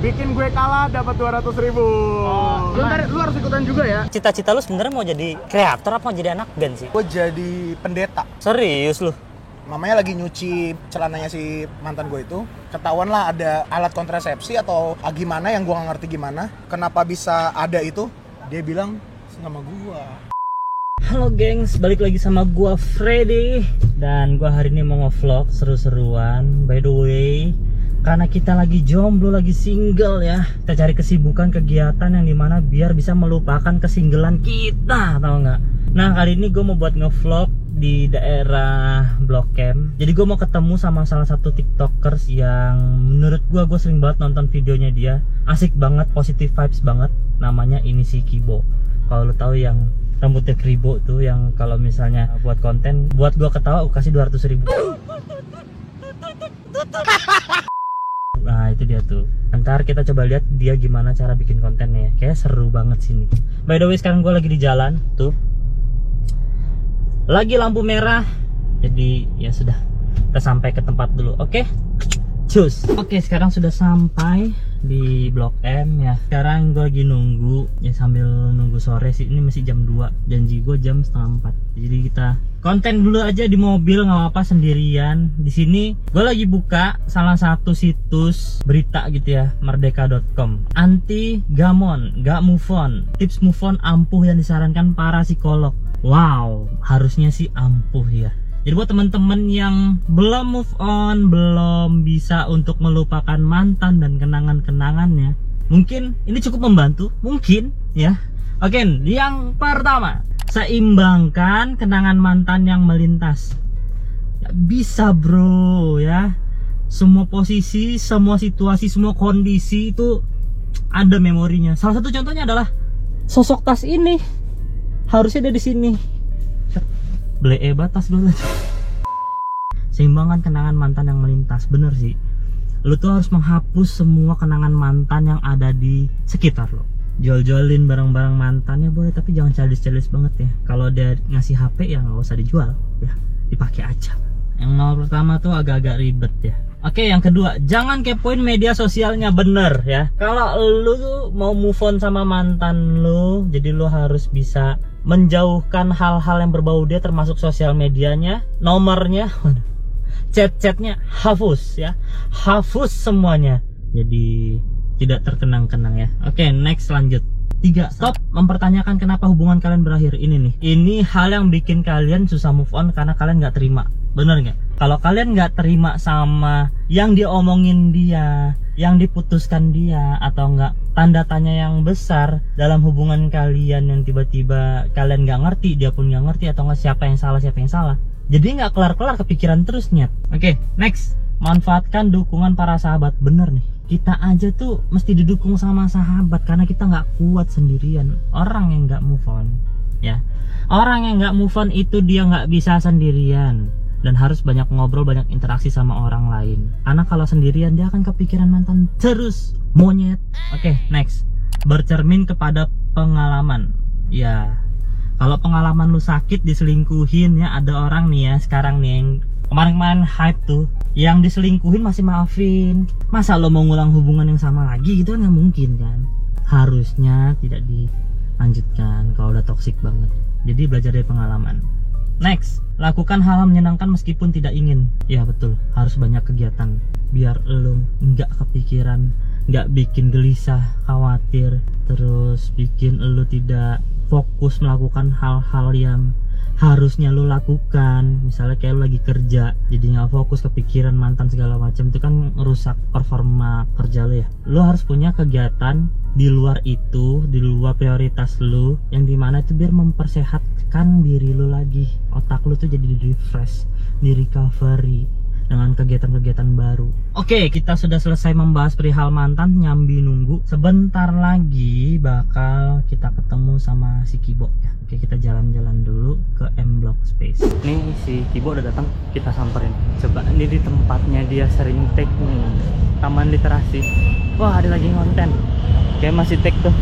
bikin gue kalah dapat 200.000. Lu harus ikutan juga ya. Cita-cita lu sebenarnya mau jadi kreator apa mau jadi anak band sih? Gue jadi pendeta. Serius lu? Mamanya lagi nyuci celananya si mantan gue itu, ketahuan lah ada alat kontrasepsi atau gimana yang gue nggak ngerti gimana. Kenapa bisa ada itu? Dia bilang sama gue. Halo gengs, balik lagi sama gua Freddy. Dan gua hari ini mau nge-vlog seru-seruan. By the way, karena kita lagi jomblo, lagi single ya, kita cari kesibukan, kegiatan yang dimana biar bisa melupakan kesinggelan kita, tau nggak? Nah kali ini gue mau buat nge-vlog di daerah Blok M. Jadi gue mau ketemu sama salah satu tiktokers yang menurut gue sering banget nonton videonya dia. Asik banget, positive vibes banget. Namanya ini si Kibo. Kalau lo tahu yang rambutnya kribo tuh, yang kalau misalnya buat konten, buat gua ketawa aku kasih 200.000. Nah itu dia tuh. Ntar kita coba lihat dia gimana cara bikin kontennya ya. Kayak seru banget sini. By the way sekarang gua lagi di jalan tuh. Lagi lampu merah. Jadi ya sudah, kita sampai ke tempat dulu. Oke? Cus. Oke, sekarang sudah sampai di Blok M ya. Sekarang gue lagi nunggu ya, sambil nunggu sore sih. Ini masih jam 2. Janji gue jam 3:30. Jadi kita konten dulu aja di mobil, nggak apa-apa sendirian. Di sini gue lagi buka salah satu situs berita gitu ya, merdeka.com. Anti gamon, gak move on. Tips move on ampuh yang disarankan para psikolog. Wow, harusnya sih ampuh ya. Jadi buat teman-teman yang belum move on, belum bisa untuk melupakan mantan dan kenangan-kenangannya, mungkin ini cukup membantu, mungkin ya. Oke, yang pertama, seimbangkan kenangan mantan yang melintas. Ya, bisa bro ya. Semua posisi, semua situasi, semua kondisi itu ada memorinya. Salah satu contohnya adalah sosok tas ini. Harusnya ada di sini. Blee batas dulu. Seimbangan kenangan mantan yang melintas. Bener sih, lu tuh harus menghapus semua kenangan mantan yang ada di sekitar lo. Jual-jualin barang-barang mantannya boleh, tapi jangan childish banget ya. Kalau dia ngasih HP ya nggak usah dijual ya, dipakai aja. Yang nomor pertama tuh agak-agak ribet ya. Oke, yang kedua, jangan kepoin media sosialnya. Bener ya. Kalau lu tuh mau move on sama mantan lu, jadi lu harus bisa menjauhkan hal-hal yang berbau dia, termasuk sosial medianya, nomornya, chat-chatnya hapus ya, hapus semuanya, jadi tidak terkenang-kenang ya. Oke, next, lanjut. 3, stop mempertanyakan kenapa hubungan kalian berakhir. Ini nih, ini hal yang bikin kalian susah move on karena kalian nggak terima. Bener nggak? Kalau kalian nggak terima sama yang diomongin dia, yang diputuskan dia, atau enggak tanda tanya yang besar dalam hubungan kalian yang tiba-tiba kalian nggak ngerti, dia pun nggak ngerti, atau enggak siapa yang salah, jadi nggak kelar-kelar kepikiran terus nyet. Oke, next, manfaatkan dukungan para sahabat. Bener nih, kita aja tuh mesti didukung sama sahabat karena kita nggak kuat sendirian. Orang yang nggak move on ya, orang yang nggak move on itu dia nggak bisa sendirian dan harus banyak ngobrol, banyak interaksi sama orang lain. Karena kalau sendirian dia akan kepikiran mantan terus, monyet. Oke, next, bercermin kepada pengalaman. Ya, kalau pengalaman lu sakit diselingkuhin ya, ada orang nih ya sekarang nih yang kemarin hype tuh, yang diselingkuhin masih maafin. Masa lo mau ngulang hubungan yang sama lagi gitu kan, nggak mungkin kan. Harusnya tidak dilanjutkan kalau udah toksik banget. Jadi belajar dari pengalaman. Next, lakukan hal menyenangkan meskipun tidak ingin. Ya betul, harus banyak kegiatan biar lo nggak kepikiran, nggak bikin gelisah, khawatir, terus bikin lo tidak fokus melakukan hal-hal yang harusnya lo lakukan. Misalnya kayak lo lagi kerja, jadi nggak fokus, kepikiran mantan segala macam, itu kan ngerusak performa kerja lo ya. Lo harus punya kegiatan di luar itu, di luar prioritas lo, yang dimana itu biar mempersehatkan diri lo lagi. Otak lo tuh jadi di refresh, di recovery dengan kegiatan-kegiatan baru. Oke, kita sudah selesai membahas perihal mantan. Nyambi nunggu, sebentar lagi bakal kita ketemu sama si Kibo ya. Oke, kita jalan-jalan dulu ke M Block Space. Nih si Kibo udah datang, kita samperin. Coba ini di tempatnya dia sering take nih, Taman Literasi. Wah, ada lagi ngonten, kayak masih take tuh.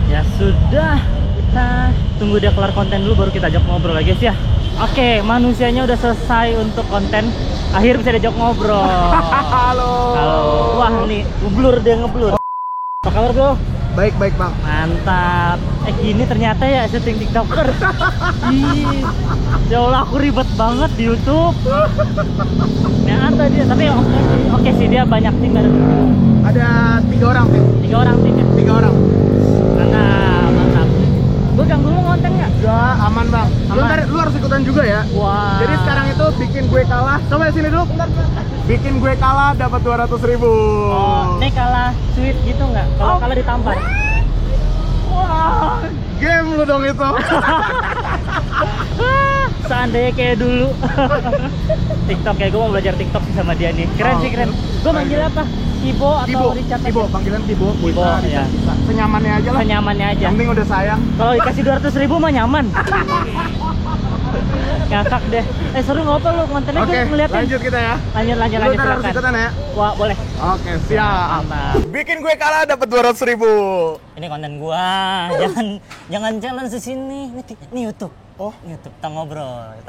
Ya sudah, kita tunggu dia kelar konten dulu baru kita ajak ngobrol lagi guys ya. Oke, manusianya udah selesai untuk konten. Akhirnya bisa diajak ngobrol. Halo. Halo. Wah, nih ngeblur dia ngeblur. Apa kabar bro? Baik bang. Mantap. Gini ternyata ya syuting TikToker. Ih, ya Allah aku ribet banget di YouTube. Ya ada dia, tapi oke sih dia banyak tim ada. Ada 3 orang tim. 3 orang tim ya. 3 orang. Mantap. Gue gang dulu konten nggak? Enggak, aman bang. Aman. Lu harus ikutan juga ya. Wah. Jadi sekarang itu bikin gue kalah. Coba sini dulu. Bentar. Bikin gue kalah dapat 200.000. Oh, ini kalah sweet gitu nggak? Kalau kalah ditampar. Wah, game lu dong itu. Seandainya kayak dulu. TikTok kayak gue mau belajar TikTok sama dia nih. Keren sih keren. Gue manggil apa? Kibo atau Richard? Kibo, panggilan Kibo. Kibo, ya. Bisa. Senyamannya aja lah. Senyamannya aja. Yang penting udah sayang. Kalau dikasih 200.000 mah nyaman. Ngakak deh. Seru nggak apa lu kontennya Oke, gue ngeliatin. lanjut kita ya. Lanjut Lu ntar harus silakan. ikutan ya. Wah boleh. Oke, siap. Mantap. Bikin gue kalah dapat 200.000. Ini konten gua. jangan challenge di sini. Ini YouTube. Oh, YouTube kita ngobrol.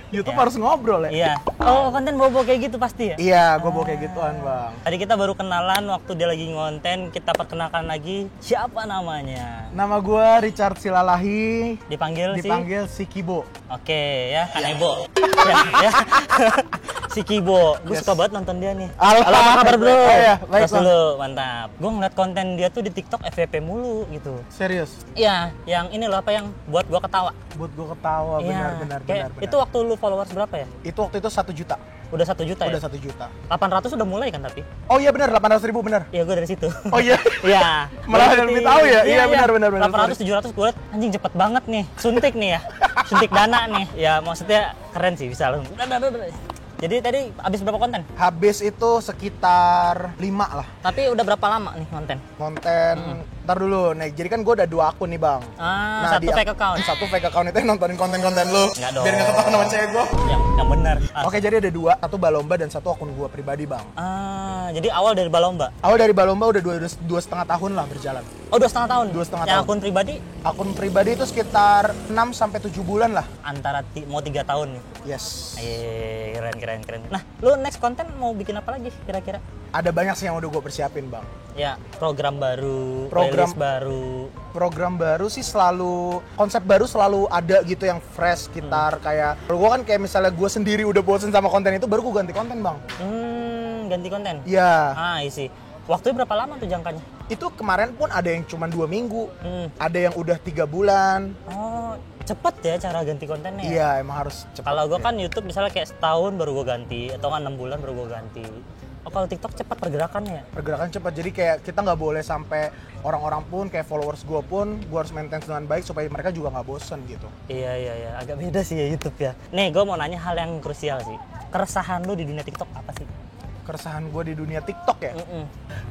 YouTube Ya. harus ngobrol ya? Iya. Oh, konten bobo kayak gitu pasti ya? Iya, gue bawa kayak gituan bang. Tadi kita baru kenalan waktu dia lagi ngonten, kita perkenalkan lagi siapa namanya. Nama gue Richard Silalahi, Dipanggil si Kibo. Oke ya, kan Ebo. ya. Si Kibo, gue suka banget nonton dia nih. Halo, Halo, apa kabar bro? Oh, iya, baik, Terus dulu, mantap. Gue ngeliat konten dia tuh di TikTok FYP mulu gitu. Serius? Iya, yang ini loh apa yang buat gue ketawa. Buat gue ketawa, Iya, benar. Itu waktu lu followers berapa ya? Itu waktu itu 1 juta. Udah 1 juta ya? Udah 1 juta. 800 udah mulai kan tapi? Oh iya benar, 800.000 benar. Iya gue dari situ. Oh iya. Iya. Malah ada lebih tahu ya? Iya, benar. 800 700 gue liat anjing cepet banget nih. Suntik nih ya. Suntik dana nih. Ya maksudnya keren sih bisa langsung. Jadi tadi habis berapa konten? Habis itu sekitar 5 lah Tapi udah berapa lama nih konten? konten. Ntar dulu, nih jadi kan gue ada 2 akun nih bang. Satu fake account. Satu fake account itu yang nontonin konten-konten lu. Enggak dong. Biar gak ketahuan sama cewek gue. Yang benar. Oke, jadi ada 2, satu Balomba dan satu akun gue pribadi bang. Jadi awal dari Balomba. Awal dari Balomba udah 2,5 tahun lah berjalan. Oh 2,5 tahun. 2,5 Yang tahun. akun pribadi Akun pribadi itu sekitar 6 sampai 7 bulan lah. antara mau 3 tahun nih. Yes. Keren. Nah, lu next konten mau bikin apa lagi kira-kira? Ada banyak sih yang udah gue persiapin bang. Ya, program baru, Program- playlist baru. Program baru sih selalu, konsep baru selalu ada gitu yang fresh sekitar kayak kalau gue kan kayak misalnya gue sendiri udah bosen sama konten itu baru gue ganti konten bang. Ganti konten. Iya. Isi. Waktunya berapa lama tuh jangkanya? Itu kemarin pun ada yang cuma 2 minggu, ada yang udah 3 bulan. Oh, cepet ya cara ganti kontennya. Ya? Iya, emang harus cepet. Kalau gue ya. kan YouTube misalnya kayak setahun baru gue ganti, atau kan 6 bulan baru gue ganti. Oh kalau TikTok cepat pergerakannya ya? Pergerakan cepat, jadi kayak kita nggak boleh sampai orang-orang pun kayak followers gue pun gue harus maintain dengan baik supaya mereka juga nggak bosen gitu. Iya, agak beda sih ya YouTube ya. Nih gue mau nanya hal yang krusial sih. Keresahan lu di dunia TikTok apa sih? Keresahan gue di dunia TikTok ya,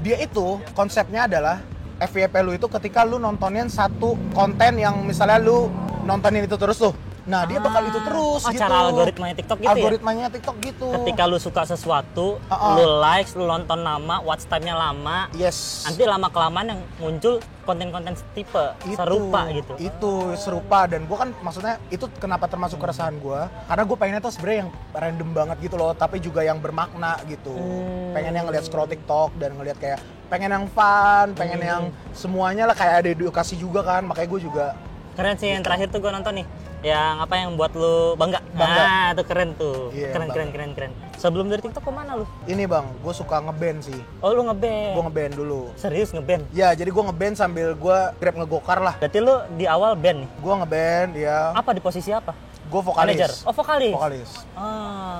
dia itu konsepnya adalah FYP lu itu ketika lu nontonin satu konten yang misalnya lu nontonin itu terus tuh, nah dia bakal itu terus gitu. Cara algoritmanya TikTok gitu Algoritmanya TikTok gitu. Ketika lu suka sesuatu, lu likes, lu nonton lama, watch time-nya lama. Yes. Nanti lama-kelamaan yang muncul konten-konten tipe serupa gitu. Itu serupa, dan gue kan maksudnya itu kenapa termasuk keresahan gue, karena gue pengennya tuh sebenarnya yang random banget gitu loh, tapi juga yang bermakna gitu. Pengen yang ngeliat scroll TikTok dan ngeliat kayak pengen yang fun, pengen yang semuanya lah, kayak ada edukasi juga kan, makanya gue juga. Keren sih yang terakhir tuh gue nonton nih. Yang apa yang buat lu bangga? Bangga. Itu keren tuh. Iya, Keren. Sebelum dari TikTok kemana lu? Ini bang, gue suka ngeband sih. Oh lu ngeband. Gue ngeband dulu. Serius ngeband? Ya, jadi gue ngeband sambil gue grab ngegokar lah. Berarti lu di awal band nih? Gue ngeband, ya. Apa di posisi apa? Gue vokalis. Manager? Oh vokalis? Vokalis.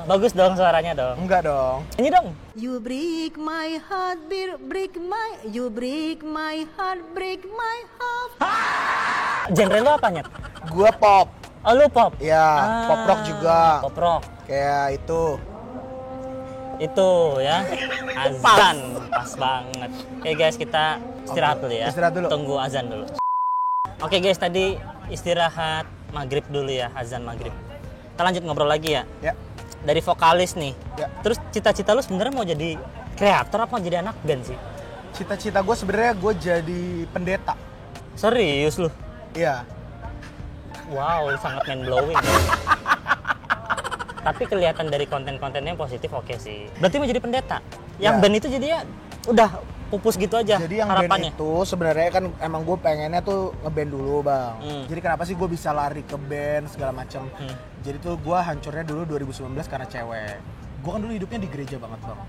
Bagus dong suaranya dong. Enggak dong. Nyanyi dong. You break my heart, you break my heart, break my heart. Genre lu apa Nyet? Gue pop. Oh lu pop? Ya, pop rock juga. Pop rock. Kayak itu. Itu ya. Azan. Pas banget. Oke guys, kita istirahat dulu ya. Istirahat dulu. Tunggu azan dulu. Oke guys, tadi istirahat maghrib dulu ya, azan maghrib. Kita lanjut ngobrol lagi ya. Ya. Dari vokalis nih. Ya. Terus cita-cita lu sebenarnya mau jadi kreator apa mau jadi anak band sih? Cita-cita gue sebenarnya gue jadi pendeta. Serius lu? Iya. Wow, sangat mind blowing. Tapi kelihatan dari konten-kontennya yang positif, oke sih. Berarti mau jadi pendeta. Yang Ya. band itu jadinya udah pupus gitu aja Jadi yang harapannya. band itu sebenarnya kan emang gue pengennya tuh ngeband dulu bang. Jadi kenapa sih gue bisa lari ke band segala macam. Jadi tuh gue hancurnya dulu 2019 karena cewek. Gue kan dulu hidupnya di gereja banget bang.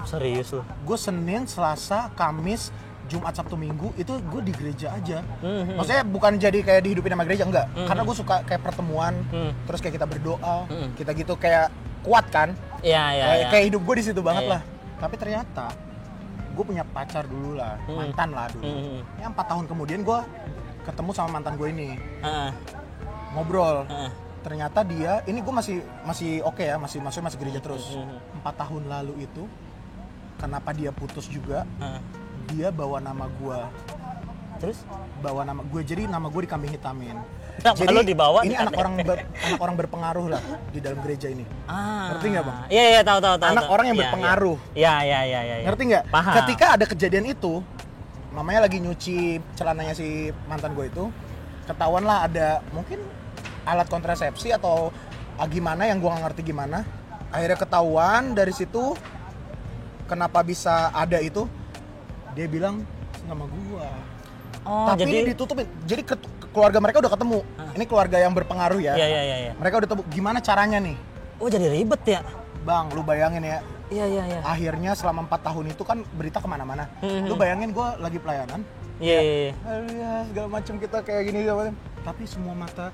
Serius lu? Gue Senin, Selasa, Kamis, Jumat, Sabtu, Minggu itu gue di gereja aja. Maksudnya bukan jadi kayak dihidupin sama gereja, enggak. Karena gue suka kayak pertemuan, terus kayak kita berdoa, kita gitu kayak kuat kan. Iya. Kayak hidup gue di situ banget Iya. lah. Tapi ternyata gue punya pacar dulu lah, mantan lah dulu. Ya 4 tahun kemudian gue ketemu sama mantan gue ini, ngobrol. Ternyata dia, ini gue masih oke ya, masih gereja terus. 4 tahun lalu itu, kenapa dia putus juga? Dia bawa nama gue. Terus? Bawa nama gue, jadi nama gue dikambing hitamin. Nah, Jadi kalau dibawa ini di- anak orang berpengaruh lah di dalam gereja ini. Ngerti nggak bang? Iya tahu. Anak orang yang Iya, berpengaruh. Iya. Ngerti nggak? Paham. Ketika ada kejadian itu, mamanya lagi nyuci celananya si mantan gue itu, ketahuan lah ada mungkin alat kontrasepsi atau gimana yang gue nggak ngerti gimana. Akhirnya ketahuan dari situ, kenapa bisa ada itu? Dia bilang nama gue. Oh, Tapi jadi ini ditutupin. Jadi keluarga mereka udah ketemu. Ini keluarga yang berpengaruh ya. Iya. Mereka udah tahu gimana caranya nih. Oh, jadi ribet ya? Bang, lu bayangin ya. Iya. Akhirnya selama 4 tahun itu kan berita kemana-mana. Lu bayangin gue lagi pelayanan. Iya. Ya, segala macam kita kayak gini segala macam. Tapi semua mata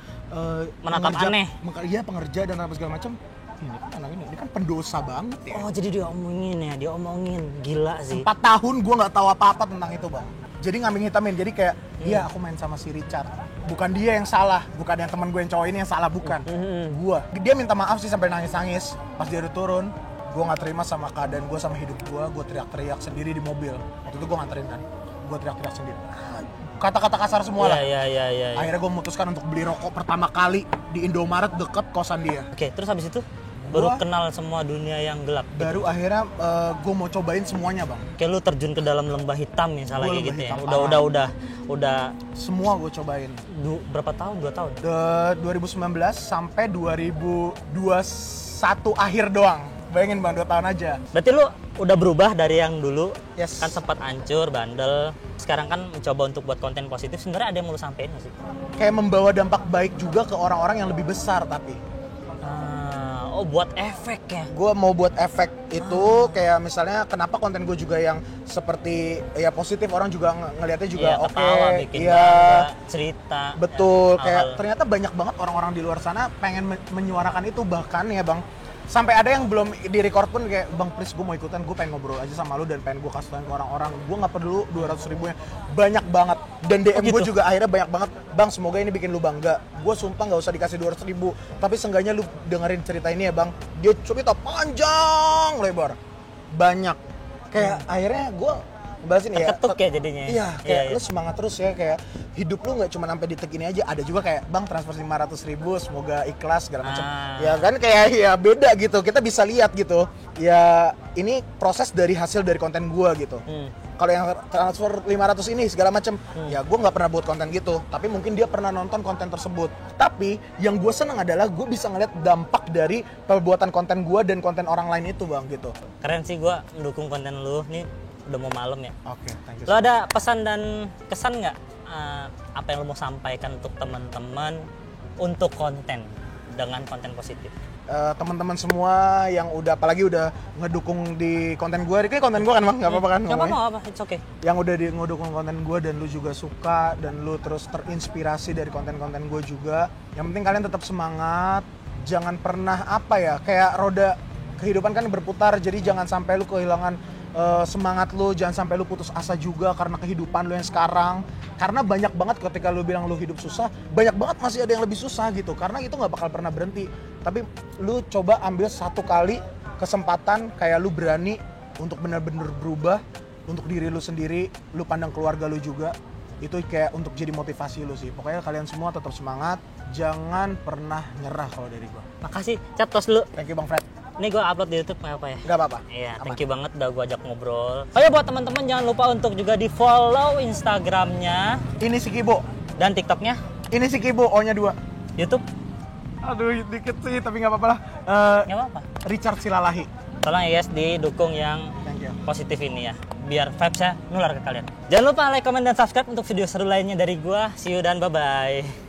Menatap aneh. Iya, pengerja dan apa segala macam. Ini kan anak ini kan pendosa banget ya. Oh, jadi diomongin. Gila sih. 4 tahun gue nggak tahu apa-apa tentang itu bang. Jadi ngambing hitamin. Jadi kayak, iya aku main sama si Richard. Bukan dia yang salah, bukan yang teman gue yang cowok ini yang salah, bukan. Gua. Dia minta maaf sih sampai nangis-nangis. Pas dia udah turun, gue nggak terima sama keadaan gue sama hidup gue teriak-teriak sendiri di mobil. Waktu itu gue nganterin kan, gue teriak-teriak sendiri. Kata-kata kasar semua lah. Iya. Akhirnya gue memutuskan untuk beli rokok pertama kali di Indomaret deket kosan dia. Oke, terus habis itu baru Gua- kenal semua dunia yang gelap. Baru akhirnya gue mau cobain semuanya bang. Kayak lu terjun ke dalam lembah hitam misalnya Gua kayak lembah gitu ya. hitam, Udah Semua gue cobain. berapa tahun? 2 tahun. 2019 sampai 2021 akhir doang. Bayangin bang, 2 tahun aja. Berarti lu udah berubah dari yang dulu Yes. kan sempat hancur, bandel. Sekarang kan mencoba untuk buat konten positif. Sebenarnya ada yang mau lu sampein nggak sih? Kayak membawa dampak baik juga ke orang-orang yang lebih besar tapi. Oh, buat efek ya. Gue mau buat efek itu kayak misalnya kenapa konten gue juga yang seperti ya positif, orang juga ngelihatnya juga Iya, oke. ketawa, bikin Iya. bangga, cerita. Betul, ya, kayak hal-hal. ternyata banyak banget orang-orang di luar sana pengen menyuarakan itu, bahkan ya bang. Sampai ada yang belum di-record pun kayak, bang please gue mau ikutan, gue pengen ngobrol aja sama lu dan pengen gue kasih tau ke orang-orang. Gue gak perlu 200 ribunya, banyak banget. Dan DM gue gitu? juga akhirnya banyak banget, bang semoga ini bikin lu bangga. Gue sumpah gak usah dikasih 200 ribu, tapi seenggaknya lu dengerin cerita ini ya bang. Dia cerita panjang lebar, banyak. Kayak akhirnya gue balasin ya. Terketuk ya jadinya. Iya, kayak Iya. lu semangat terus ya, kayak hidup lu nggak cuma sampai di detik ini aja. Ada juga kayak bang transfer 500 ribu, semoga ikhlas segala macam. Ya kan kayak ya beda gitu. Kita bisa lihat gitu. Ya ini proses dari hasil dari konten gua gitu. Kalau yang transfer 500 ini segala macam, ya gua nggak pernah buat konten gitu. Tapi mungkin dia pernah nonton konten tersebut. Tapi yang gua seneng adalah gua bisa ngeliat dampak dari perbuatan konten gua dan konten orang lain itu bang gitu. Keren sih, gua mendukung konten lu. Nih udah mau malam ya. Oke, thank you. Lo ada pesan dan kesan nggak apa yang lo mau sampaikan untuk teman-teman untuk konten dengan konten positif? Teman-teman semua yang udah apalagi udah ngedukung di konten gue, ini konten gue kan bang, nggak apa-apa kan? Nggak ngomongnya? apa-apa, it's okay. Yang udah ngedukung konten gue dan lu juga suka dan lu terus terinspirasi dari konten-konten gue juga. Yang penting kalian tetap semangat, jangan pernah apa ya, kayak roda kehidupan kan berputar, jadi jangan sampai lu kehilangan semangat lu, jangan sampai lu putus asa juga karena kehidupan lu yang sekarang. Karena banyak banget ketika lu bilang lu hidup susah, banyak banget masih ada yang lebih susah gitu. Karena itu nggak bakal pernah berhenti. Tapi lu coba ambil satu kali kesempatan, kayak lu berani untuk benar-benar berubah untuk diri lu sendiri, lu pandang keluarga lu juga. Itu kayak untuk jadi motivasi lu sih. Pokoknya kalian semua tetap semangat, jangan pernah nyerah kalau dari gua. Makasih, Cat, tos dulu. Thank you Bang Fred. Ini gue upload di YouTube nggak apa ya? Nggak apa-apa. Iya, Aman. thank you banget udah gue ajak ngobrol. Oh ya, buat teman-teman jangan lupa untuk juga di follow Instagramnya Ini si Kibo. dan TikToknya, Ini si Kibo, O-nya 2. YouTube. Aduh, dikit sih, tapi nggak apa-apa lah. Nggak apa-apa. Richard Silalahi. Tolong ya guys didukung yang Thank you. positif ini ya, biar vibes-nya nular ke kalian. Jangan lupa like, comment, dan subscribe untuk video seru lainnya dari gua. See you dan bye-bye.